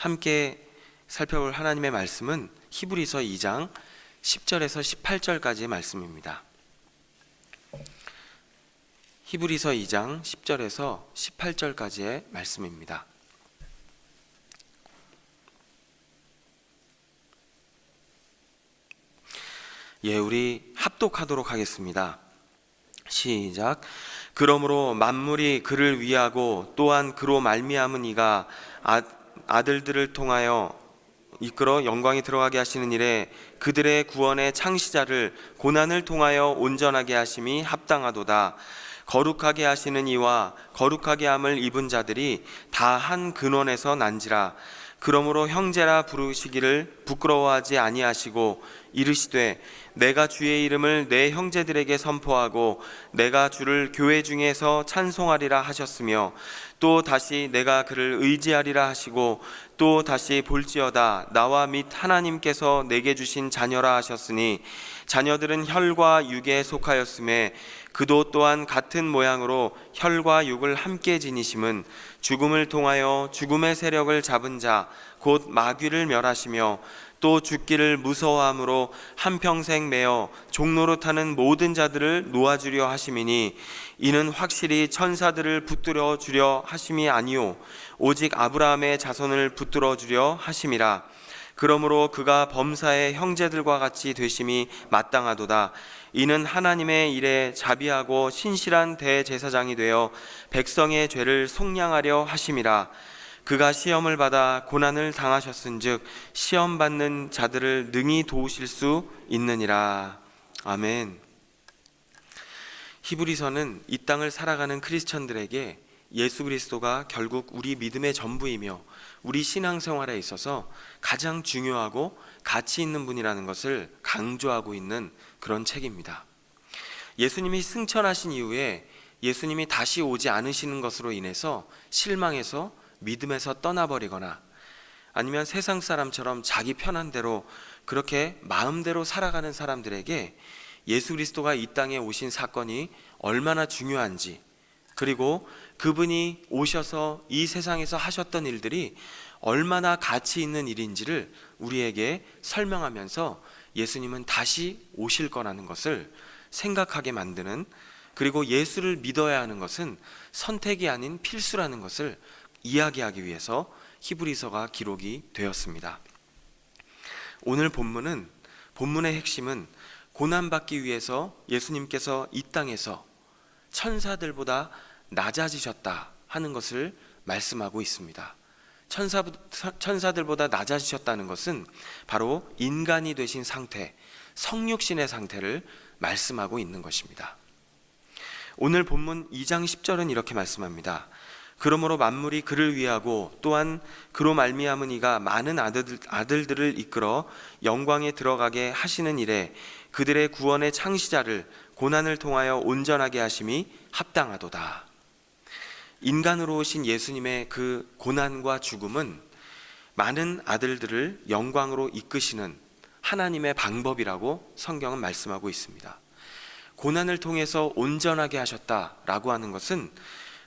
함께 살펴볼 하나님의 말씀은 히브리서 2장 10절에서 18절까지의 말씀입니다. 히브리서 2장 10절에서 18절까지의 말씀입니다. 우리 합독하도록 하겠습니다. 시작. 그러므로 만물이 그를 위하고 또한 그로 말미암은 이가 아들들을 통하여 이끌어 영광에 들어가게 하시는 일에 그들의 구원의 창시자를 고난을 통하여 온전하게 하심이 합당하도다. 거룩하게 하시는 이와 거룩하게 함을 입은 자들이 다 한 근원에서 난지라. 그러므로 형제라 부르시기를 부끄러워하지 아니하시고 이르시되 내가 주의 이름을 내 형제들에게 선포하고 내가 주를 교회 중에서 찬송하리라 하셨으며 또 다시 내가 그를 의지하리라 하시고 또 다시 볼지어다 나와 및 하나님께서 내게 주신 자녀라 하셨으니 자녀들은 혈과 육에 속하였음에 그도 또한 같은 모양으로 혈과 육을 함께 지니심은 죽음을 통하여 죽음의 세력을 잡은 자 곧 마귀를 멸하시며 또 죽기를 무서워함으로 한평생 매어 종로로 타는 모든 자들을 놓아주려 하심이니 이는 확실히 천사들을 붙들어 주려 하심이 아니요 오직 아브라함의 자손을 붙들어 주려 하심이라. 그러므로 그가 범사의 형제들과 같이 되심이 마땅하도다. 이는 하나님의 일에 자비하고 신실한 대제사장이 되어 백성의 죄를 속량하려 하심이라. 그가 시험을 받아 고난을 당하셨은즉 시험 받는 자들을 능히 도우실 수 있느니라. 아멘. 히브리서는 이 땅을 살아가는 크리스천들에게 예수 그리스도가 결국 우리 믿음의 전부이며 우리 신앙생활에 있어서 가장 중요하고 가치 있는 분이라는 것을 강조하고 있는 그런 책입니다. 예수님이 승천하신 이후에 예수님이 다시 오지 않으시는 것으로 인해서 실망해서 믿음에서 떠나버리거나 아니면 세상 사람처럼 자기 편한 대로 그렇게 마음대로 살아가는 사람들에게 예수 그리스도가 이 땅에 오신 사건이 얼마나 중요한지, 그리고 그분이 오셔서 이 세상에서 하셨던 일들이 얼마나 가치 있는 일인지를 우리에게 설명하면서 예수님은 다시 오실 거라는 것을 생각하게 만드는, 그리고 예수를 믿어야 하는 것은 선택이 아닌 필수라는 것을 이야기하기 위해서 히브리서가 기록이 되었습니다. 오늘 본문의 핵심은 고난받기 위해서 예수님께서 이 땅에서 천사들보다 낮아지셨다 하는 것을 말씀하고 있습니다. 천사들보다 낮아지셨다는 것은 바로 인간이 되신 상태, 성육신의 상태를 말씀하고 있는 것입니다. 오늘 본문 2장 10절은 이렇게 말씀합니다. 그러므로 만물이 그를 위하고 또한 그로 말미암은 이가 많은 아들들을 이끌어 영광에 들어가게 하시는 일에 그들의 구원의 창시자를 고난을 통하여 온전하게 하심이 합당하도다. 인간으로 오신 예수님의 그 고난과 죽음은 많은 아들들을 영광으로 이끄시는 하나님의 방법이라고 성경은 말씀하고 있습니다. 고난을 통해서 온전하게 하셨다라고 하는 것은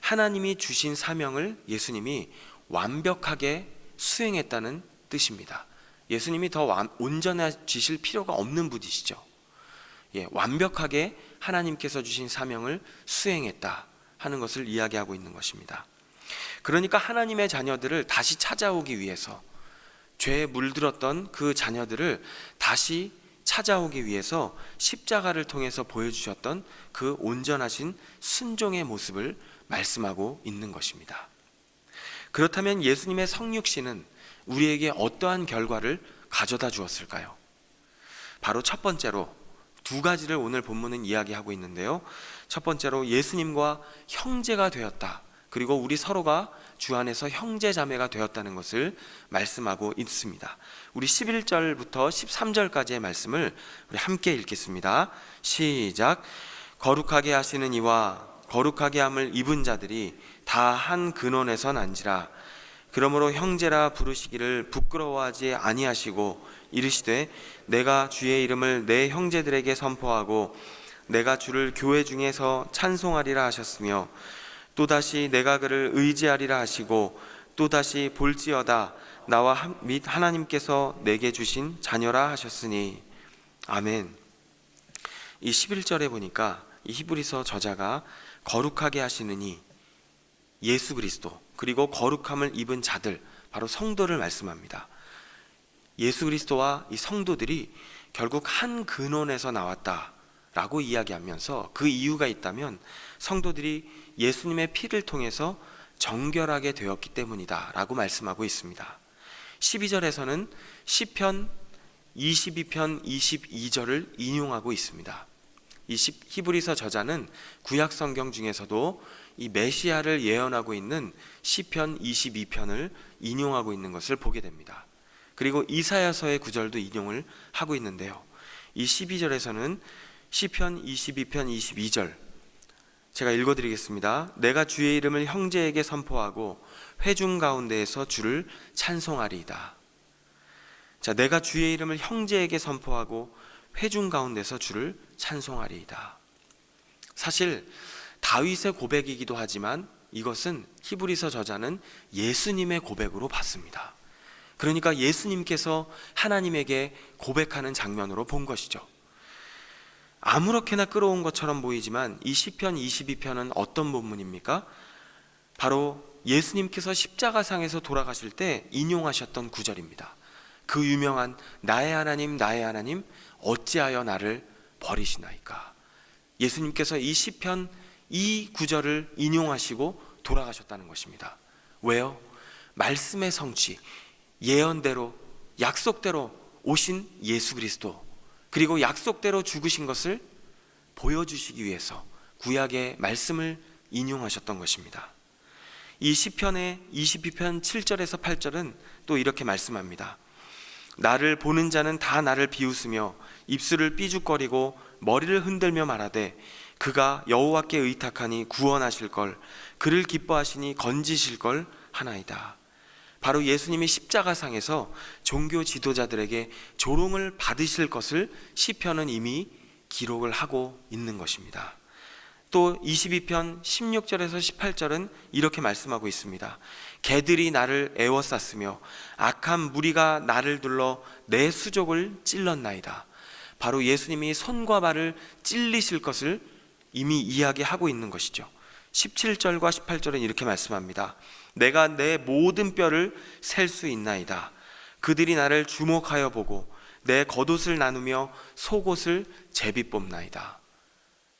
하나님이 주신 사명을 예수님이 완벽하게 수행했다는 뜻입니다. 예수님이 더 온전해지실 필요가 없는 분이시죠. 완벽하게 하나님께서 주신 사명을 수행했다 하는 것을 이야기하고 있는 것입니다. 그러니까 하나님의 자녀들을 다시 찾아오기 위해서, 죄에 물들었던 그 자녀들을 다시 찾아오기 위해서 십자가를 통해서 보여주셨던 그 온전하신 순종의 모습을 말씀하고 있는 것입니다. 그렇다면 예수님의 성육신은 우리에게 어떠한 결과를 가져다 주었을까요? 바로 첫 번째로 두 가지를 오늘 본문은 이야기하고 있는데요. 첫 번째로 예수님과 형제가 되었다. 그리고 우리 서로가 주 안에서 형제 자매가 되었다는 것을 말씀하고 있습니다. 우리 11절부터 13절까지의 말씀을 우리 함께 읽겠습니다. 시작. 거룩하게 하시는 이와 거룩하게 함을 입은 자들이 다 한 근원에서 난지라. 그러므로 형제라 부르시기를 부끄러워하지 아니하시고 이르시되 내가 주의 이름을 내 형제들에게 선포하고 내가 주를 교회 중에서 찬송하리라 하셨으며 또다시 내가 그를 의지하리라 하시고 또다시 볼지어다 나와 및 하나님께서 내게 주신 자녀라 하셨으니. 아멘. 이 11절에 보니까 이 히브리서 저자가 거룩하게 하시느니 예수 그리스도, 그리고 거룩함을 입은 자들, 바로 성도를 말씀합니다. 예수 그리스도와 이 성도들이 결국 한 근원에서 나왔다라고 이야기하면서 그 이유가 있다면 성도들이 예수님의 피를 통해서 정결하게 되었기 때문이다 라고 말씀하고 있습니다. 12절에서는 시편 22편 22절을 인용하고 있습니다. 이 히브리서 저자는 구약 성경 중에서도 이 메시아를 예언하고 있는 시편 22편을 인용하고 있는 것을 보게 됩니다. 그리고 이사야서의 구절도 인용을 하고 있는데요, 이 12절에서는 시편 22편 22절 제가 읽어드리겠습니다. 내가 주의 이름을 형제에게 선포하고 회중 가운데에서 주를 찬송하리이다. 자, 내가 주의 이름을 형제에게 선포하고 회중 가운데서 주를 찬송하리이다. 사실 다윗의 고백이기도 하지만 이것은 히브리서 저자는 예수님의 고백으로 봤습니다. 그러니까 예수님께서 하나님에게 고백하는 장면으로 본 것이죠. 아무렇게나 끌어온 것처럼 보이지만 이 시편 22편은 어떤 본문입니까? 바로 예수님께서 십자가상에서 돌아가실 때 인용하셨던 구절입니다. 그 유명한 나의 하나님 어찌하여 나를 버리시나이까. 예수님께서 이 시편 이 구절을 인용하시고 돌아가셨다는 것입니다. 왜요? 말씀의 성취, 예언대로 약속대로 오신 예수 그리스도, 그리고 약속대로 죽으신 것을 보여주시기 위해서 구약의 말씀을 인용하셨던 것입니다. 이 시편의 22편 7절에서 8절은 또 이렇게 말씀합니다. 나를 보는 자는 다 나를 비웃으며 입술을 삐죽거리고 머리를 흔들며 말하되 그가 여호와께 의탁하니 구원하실 걸, 그를 기뻐하시니 건지실 걸 하나이다. 바로 예수님이 십자가상에서 종교 지도자들에게 조롱을 받으실 것을 시편은 이미 기록을 하고 있는 것입니다. 또 22편 16절에서 18절은 이렇게 말씀하고 있습니다. 개들이 나를 애워쌌으며 악한 무리가 나를 둘러 내 수족을 찔렀나이다. 바로 예수님이 손과 발을 찔리실 것을 이미 이야기하고 있는 것이죠. 17절과 18절은 이렇게 말씀합니다. 내가 내 모든 뼈를 셀 수 있나이다. 그들이 나를 주목하여 보고 내 겉옷을 나누며 속옷을 제비 뽑나이다.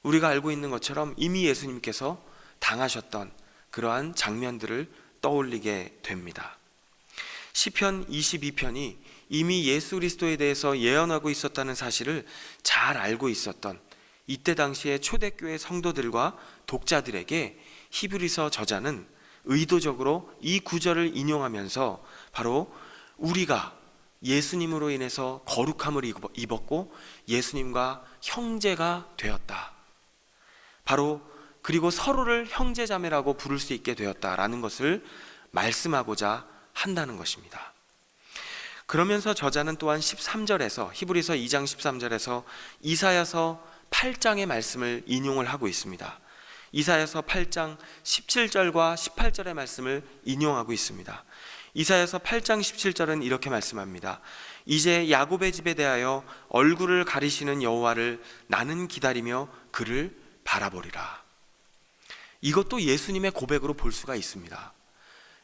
우리가 알고 있는 것처럼 이미 예수님께서 당하셨던 그러한 장면들을 떠올리게 됩니다. 시편 22편이 이미 예수 그리스도에 대해서 예언하고 있었다는 사실을 잘 알고 있었던 이때 당시의 초대교회 성도들과 독자들에게 히브리서 저자는 의도적으로 이 구절을 인용하면서 바로 우리가 예수님으로 인해서 거룩함을 입었고 예수님과 형제가 되었다, 바로 그리고 서로를 형제자매라고 부를 수 있게 되었다라는 것을 말씀하고자 한다는 것입니다. 그러면서 저자는 또한 13절에서 히브리서 2장 13절에서 이사야서 8장의 말씀을 인용을 하고 있습니다. 이사야서 8장 17절과 18절의 말씀을 인용하고 있습니다. 이사야서 8장 17절은 이렇게 말씀합니다. 이제 야곱의 집에 대하여 얼굴을 가리시는 여호와를 나는 기다리며 그를 바라보리라. 이것도 예수님의 고백으로 볼 수가 있습니다.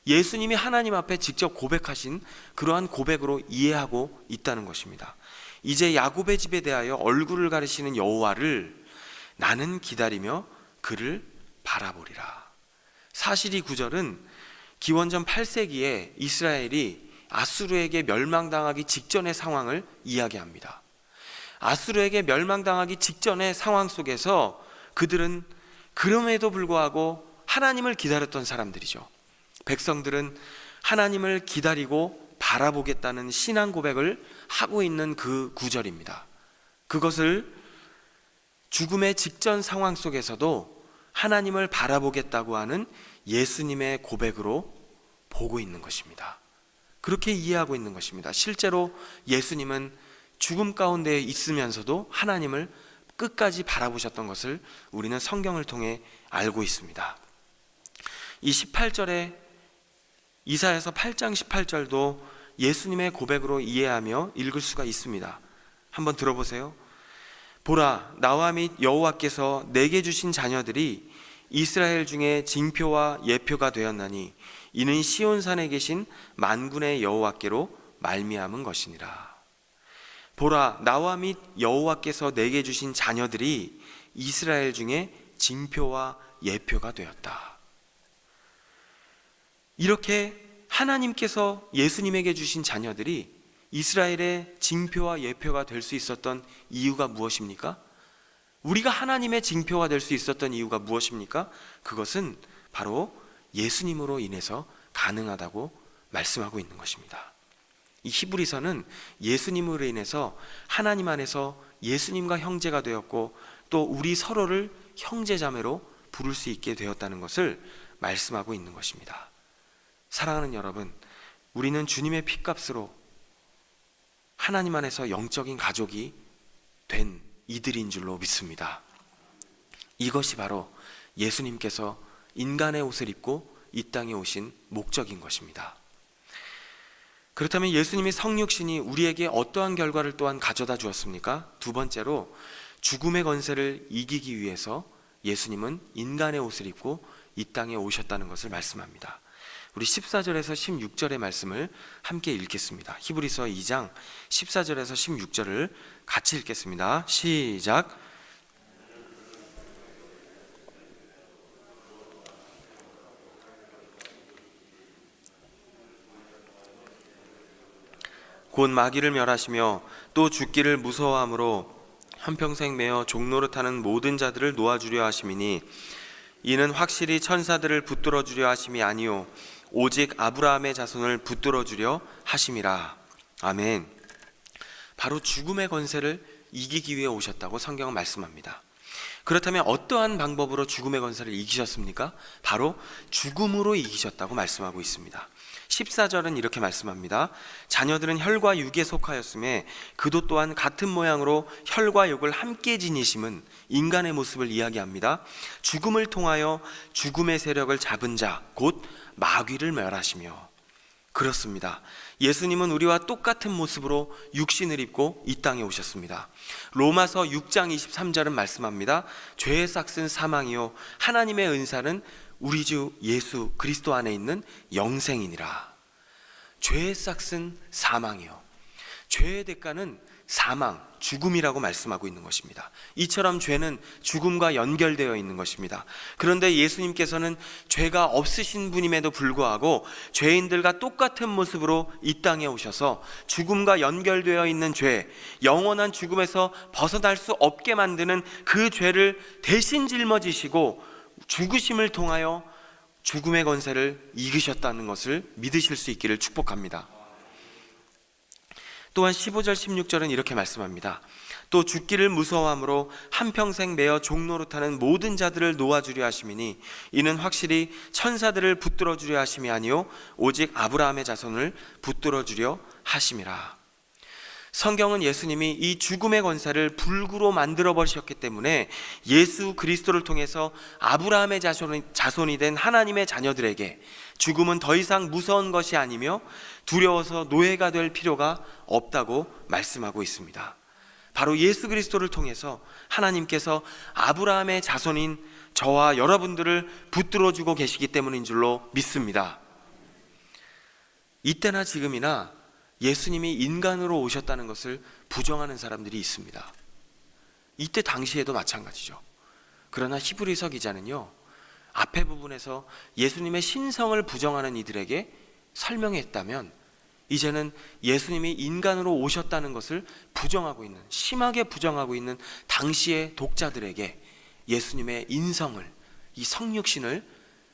예수님이 하나님 앞에 직접 고백하신 그러한 고백으로 이해하고 있다는 것입니다. 이제 야곱의 집에 대하여 얼굴을 가리시는 여호와를 나는 기다리며 그를 바라보리라. 사실 이 구절은 기원전 8세기에 이스라엘이 아수르에게 멸망당하기 직전의 상황을 이야기합니다. 아수르에게 멸망당하기 직전의 상황 속에서 그들은 그럼에도 불구하고 하나님을 기다렸던 사람들이죠. 백성들은 하나님을 기다리고 바라보겠다는 신앙 고백을 하고 있는 그 구절입니다. 그것을 죽음의 직전 상황 속에서도 하나님을 바라보겠다고 하는 예수님의 고백으로 보고 있는 것입니다. 그렇게 이해하고 있는 것입니다. 실제로 예수님은 죽음 가운데 있으면서도 하나님을 끝까지 바라보셨던 것을 우리는 성경을 통해 알고 있습니다. 이 18절에 이사야서 8장 18절도 예수님의 고백으로 이해하며 읽을 수가 있습니다. 한번 들어보세요. 보라, 나와 및 여호와께서 내게 주신 자녀들이 이스라엘 중에 징표와 예표가 되었나니 이는 시온산에 계신 만군의 여호와께로 말미암은 것이니라. 보라, 나와 및 여호와께서 내게 주신 자녀들이 이스라엘 중에 징표와 예표가 되었다. 이렇게 하나님께서 예수님에게 주신 자녀들이 이스라엘의 징표와 예표가 될 수 있었던 이유가 무엇입니까? 우리가 하나님의 징표가 될 수 있었던 이유가 무엇입니까? 그것은 바로 예수님으로 인해서 가능하다고 말씀하고 있는 것입니다. 이 히브리서는 예수님으로 인해서 하나님 안에서 예수님과 형제가 되었고 또 우리 서로를 형제자매로 부를 수 있게 되었다는 것을 말씀하고 있는 것입니다. 사랑하는 여러분, 우리는 주님의 핏값으로 하나님 안에서 영적인 가족이 된 이들인 줄로 믿습니다. 이것이 바로 예수님께서 인간의 옷을 입고 이 땅에 오신 목적인 것입니다. 그렇다면 예수님이 성육신이 우리에게 어떠한 결과를 또한 가져다 주었습니까? 두 번째로 죽음의 권세를 이기기 위해서 예수님은 인간의 옷을 입고 이 땅에 오셨다는 것을 말씀합니다. 우리 14절에서 16절의 말씀을 함께 읽겠습니다. 히브리서 2장 14절에서 16절을 같이 읽겠습니다. 시작. 곧 마귀를 멸하시며 또 죽기를 무서워함으로 한평생 매어 종노릇하는 모든 자들을 놓아주려 하심이니 이는 확실히 천사들을 붙들어 주려 하심이 아니요 오직 아브라함의 자손을 붙들어 주려 하심이라. 아멘. 바로 죽음의 권세를 이기기 위해 오셨다고 성경은 말씀합니다. 그렇다면 어떠한 방법으로 죽음의 권세를 이기셨습니까? 바로 죽음으로 이기셨다고 말씀하고 있습니다. 14절은 이렇게 말씀합니다. 자녀들은 혈과 육에 속하였음에 그도 또한 같은 모양으로 혈과 육을 함께 지니심은 인간의 모습을 이야기합니다. 죽음을 통하여 죽음의 세력을 잡은 자, 곧 마귀를 멸하시며. 그렇습니다. 예수님은 우리와 똑같은 모습으로 육신을 입고 이 땅에 오셨습니다. 로마서 6장 23절은 말씀합니다. 죄의 싹은 사망이요 하나님의 은사는 우리 주 예수 그리스도 안에 있는 영생이니라. 죄의 싹은 사망이요, 죄의 대가는 사망, 죽음이라고 말씀하고 있는 것입니다. 이처럼 죄는 죽음과 연결되어 있는 것입니다. 그런데 예수님께서는 죄가 없으신 분임에도 불구하고 죄인들과 똑같은 모습으로 이 땅에 오셔서 죽음과 연결되어 있는 죄, 영원한 죽음에서 벗어날 수 없게 만드는 그 죄를 대신 짊어지시고 죽으심을 통하여 죽음의 권세를 이기셨다는 것을 믿으실 수 있기를 축복합니다. 또한 15절 16절은 이렇게 말씀합니다. 또 죽기를 무서워함으로 한평생 매어 종노릇하는 모든 자들을 놓아주려 하심이니 이는 확실히 천사들을 붙들어 주려 하심이 아니요 오직 아브라함의 자손을 붙들어 주려 하심이라. 성경은 예수님이 이 죽음의 권세를 불구로 만들어 버리셨기 때문에 예수 그리스도를 통해서 아브라함의 자손이 된 하나님의 자녀들에게 죽음은 더 이상 무서운 것이 아니며 두려워서 노예가 될 필요가 없다고 말씀하고 있습니다. 바로 예수 그리스도를 통해서 하나님께서 아브라함의 자손인 저와 여러분들을 붙들어주고 계시기 때문인 줄로 믿습니다. 이때나 지금이나 예수님이 인간으로 오셨다는 것을 부정하는 사람들이 있습니다. 이때 당시에도 마찬가지죠. 그러나 히브리서 기자는요, 앞에 부분에서 예수님의 신성을 부정하는 이들에게 설명했다면 이제는 예수님이 인간으로 오셨다는 것을 부정하고 있는, 심하게 부정하고 있는 당시의 독자들에게 예수님의 인성을, 이 성육신을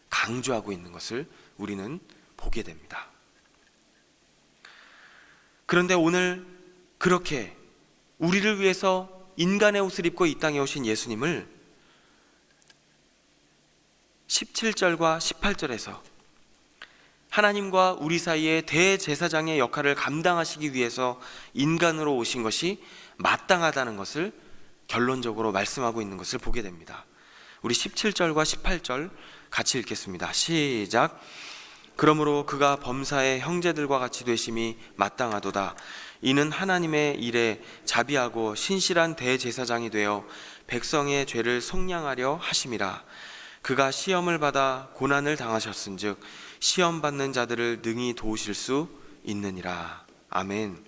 강조하고 있는 것을 우리는 보게 됩니다. 그런데 오늘 그렇게 우리를 위해서 인간의 옷을 입고 이 땅에 오신 예수님을 17절과 18절에서 하나님과 우리 사이의 대제사장의 역할을 감당하시기 위해서 인간으로 오신 것이 마땅하다는 것을 결론적으로 말씀하고 있는 것을 보게 됩니다. 우리 17절과 18절 같이 읽겠습니다. 시작. 그러므로 그가 범사의 형제들과 같이 되심이 마땅하도다. 이는 하나님의 일에 자비하고 신실한 대제사장이 되어 백성의 죄를 속량하려 하심이라. 그가 시험을 받아 고난을 당하셨은즉 시험 받는 자들을 능히 도우실 수 있느니라. 아멘.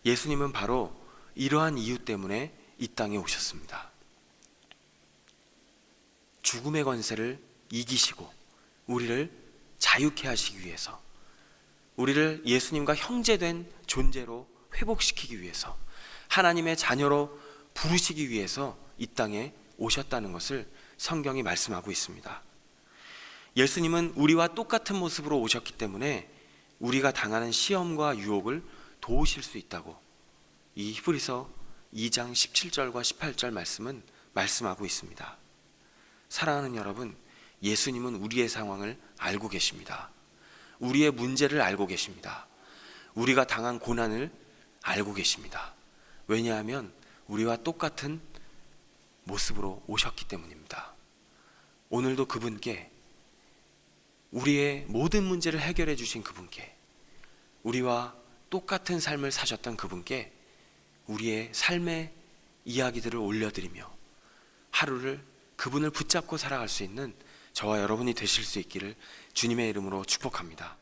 예수님은 바로 이러한 이유 때문에 이 땅에 오셨습니다. 죽음의 권세를 이기시고 우리를 자유케 하시기 위해서, 우리를 예수님과 형제된 존재로 회복시키기 위해서, 하나님의 자녀로 부르시기 위해서 이 땅에 오셨다는 것을 성경이 말씀하고 있습니다. 예수님은 우리와 똑같은 모습으로 오셨기 때문에 우리가 당하는 시험과 유혹을 도우실 수 있다고 이 히브리서 2장 17절과 18절 말씀은 말씀하고 있습니다. 사랑하는 여러분, 예수님은 우리의 상황을 알고 계십니다. 우리의 문제를 알고 계십니다. 우리가 당한 고난을 알고 계십니다. 왜냐하면 우리와 똑같은 모습으로 오셨기 때문입니다. 오늘도 그분께, 우리의 모든 문제를 해결해 주신 그분께, 우리와 똑같은 삶을 사셨던 그분께 우리의 삶의 이야기들을 올려드리며 하루를 그분을 붙잡고 살아갈 수 있는 저와 여러분이 되실 수 있기를 주님의 이름으로 축복합니다.